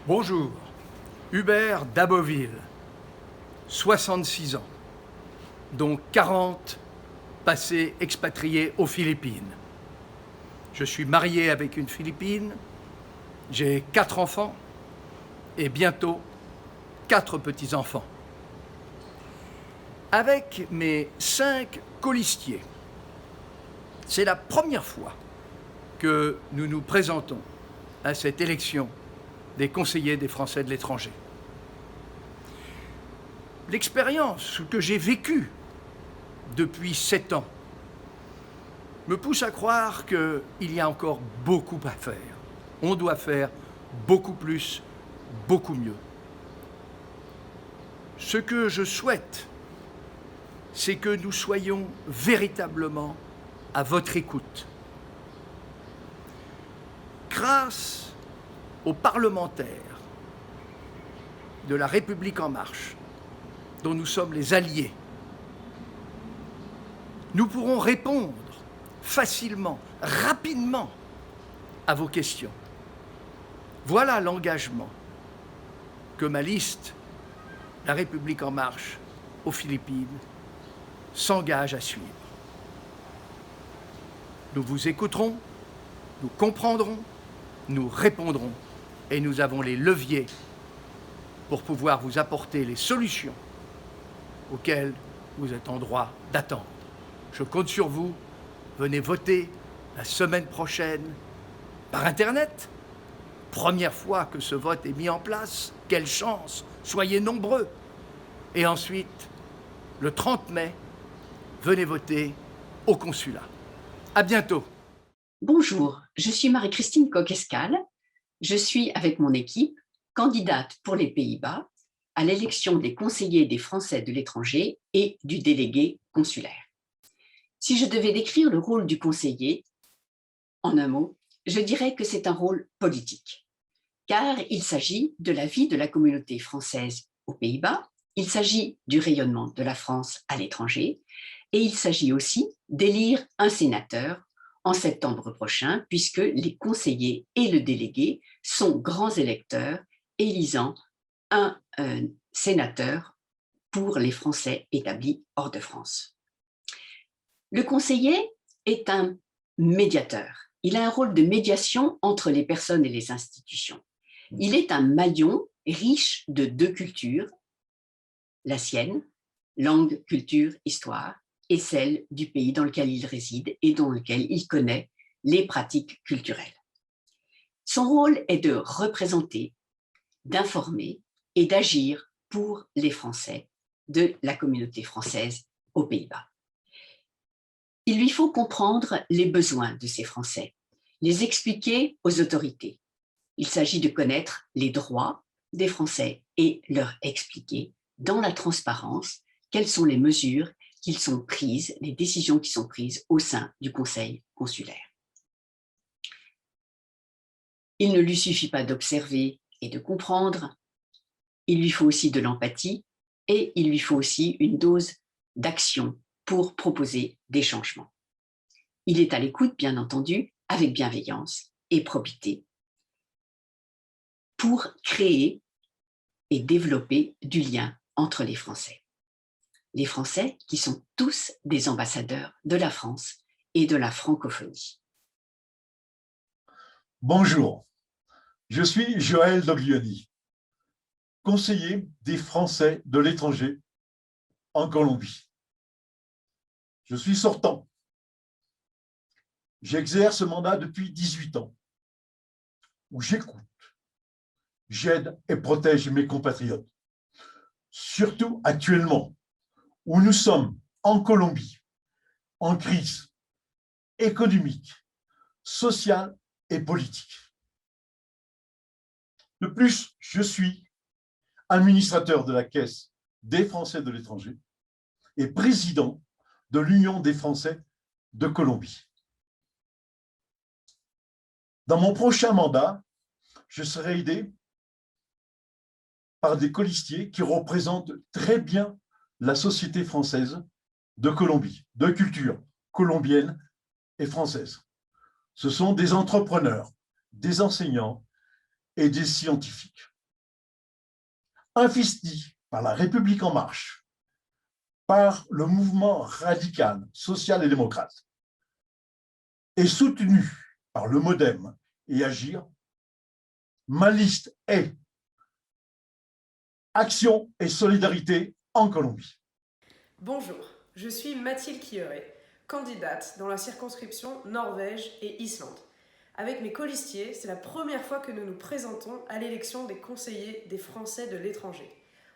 Bonjour, Hubert Daboville, 66 ans, dont 40 passés expatriés aux Philippines. Je suis marié avec une Philippine, j'ai 4 enfants et bientôt 4 petits-enfants. Avec mes 5 colistiers, c'est la première fois que nous nous présentons à cette élection des conseillers des Français de l'étranger. L'expérience que j'ai vécue depuis 7 ans me pousse à croire qu'il y a encore beaucoup à faire. On doit faire beaucoup plus, beaucoup mieux. Ce que je souhaite, c'est que nous soyons véritablement à votre écoute. Grâce aux parlementaires de la République en marche, dont nous sommes les alliés, nous pourrons répondre facilement, rapidement à vos questions. Voilà l'engagement que ma liste, la République en marche aux Philippines, s'engage à suivre. Nous vous écouterons, nous comprendrons, nous répondrons et nous avons les leviers pour pouvoir vous apporter les solutions auxquelles vous êtes en droit d'attendre. Je compte sur vous. Venez voter la semaine prochaine par Internet. Première fois que ce vote est mis en place. Quelle chance! Soyez nombreux. Et ensuite, le 30 mai, venez voter au consulat. À bientôt. Bonjour, je suis Marie-Christine Coquescal. Je suis, avec mon équipe, candidate pour les Pays-Bas à l'élection des conseillers des Français de l'étranger et du délégué consulaire. Si je devais décrire le rôle du conseiller, en un mot, je dirais que c'est un rôle politique, car il s'agit de la vie de la communauté française aux Pays-Bas, il s'agit du rayonnement de la France à l'étranger, et il s'agit aussi d'élire un sénateur en septembre prochain, puisque les conseillers et le délégué sont grands électeurs, élisant un sénateur pour les Français établis hors de France. Le conseiller est un médiateur. Il a un rôle de médiation entre les personnes et les institutions. Il est un maillon riche de 2 cultures, la sienne, langue, culture, histoire, et celle du pays dans lequel il réside et dans lequel il connaît les pratiques culturelles. Son rôle est de représenter, d'informer et d'agir pour les Français de la communauté française aux Pays-Bas. Il lui faut comprendre les besoins de ces Français, les expliquer aux autorités. Il s'agit de connaître les droits des Français et leur expliquer dans la transparence quelles sont les mesures qui sont prises, les décisions qui sont prises au sein du Conseil consulaire. Il ne lui suffit pas d'observer et de comprendre, il lui faut aussi de l'empathie et il lui faut aussi une dose d'action pour proposer des changements. Il est à l'écoute, bien entendu, avec bienveillance et probité, pour créer et développer du lien entre les Français. Les Français qui sont tous des ambassadeurs de la France et de la francophonie. Bonjour, je suis Joël Doglioni, conseiller des Français de l'étranger en Colombie. Je suis sortant. J'exerce ce mandat depuis 18 ans, où j'écoute, j'aide et protège mes compatriotes. Surtout actuellement, où nous sommes en Colombie, en crise économique, sociale et politique. De plus, je suis administrateur de la Caisse des Français de l'étranger et président de l'Union des Français de Colombie. Dans mon prochain mandat, je serai aidé par des colistiers qui représentent très bien la société française de Colombie, de culture colombienne et française. Ce sont des entrepreneurs, des enseignants et des scientifiques. investi par la République en marche, par le mouvement radical, social et démocrate, et soutenu par le MODEM et Agir, ma liste est Action et solidarité en Colombie. Bonjour, je suis Mathilde Quilleret, candidate dans la circonscription Norvège et Islande. Avec mes colistiers, c'est la première fois que nous nous présentons à l'élection des conseillers des Français de l'étranger.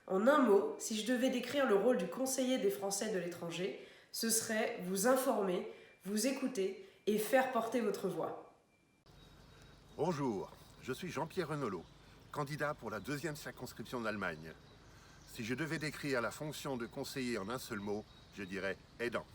En un mot, si je devais décrire le rôle du conseiller des Français de l'étranger, ce serait vous informer, vous écouter et faire porter votre voix. Bonjour, je suis Jean-Pierre Renaulot, candidat pour la 2e circonscription d'Allemagne. Si je devais décrire la fonction de conseiller en un seul mot, je dirais aidant.